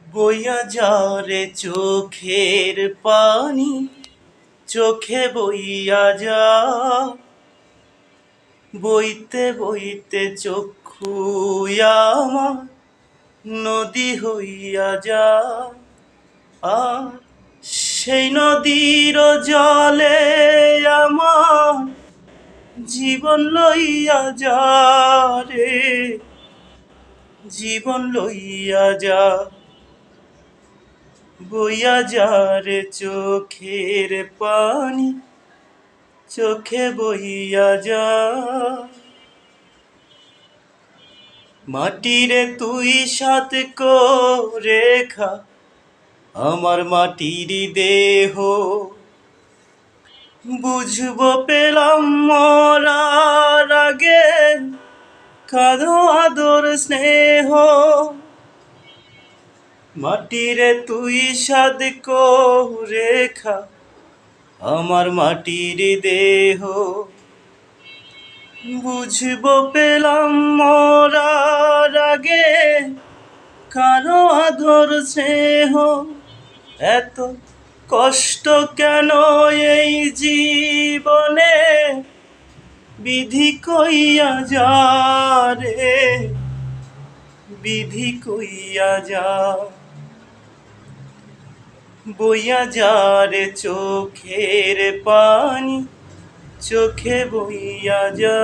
বইয়া যারে চোখের পানি, চোখে বইয়া যা, বইতে বইতে চক্ষু আমার নদী হইয়া যা। আর সেই নদীর জলে আমার জীবন লইয়া যা রে, জীবন লইয়া যা। বইয়া যারে চোখের পানি, চোখে বইয়া যা। মাটিরে তুই সাত করে খা, আমার মাটির দেহ বুঝবো পেলাম মরার আগে কাঁদো আদর স্নেহ। মাটিরে তুই সাত করে খা, আমার মাটির দেহ বুঝবো পেলাম মরার আগে কারো আদর স্নেহ। এত কষ্ট কেন এই জীবনে, বিধি কইয়া যা রে, বিধি কইয়া যা। বইয়া যারে চোখের পানি, চোখে বইয়া যা।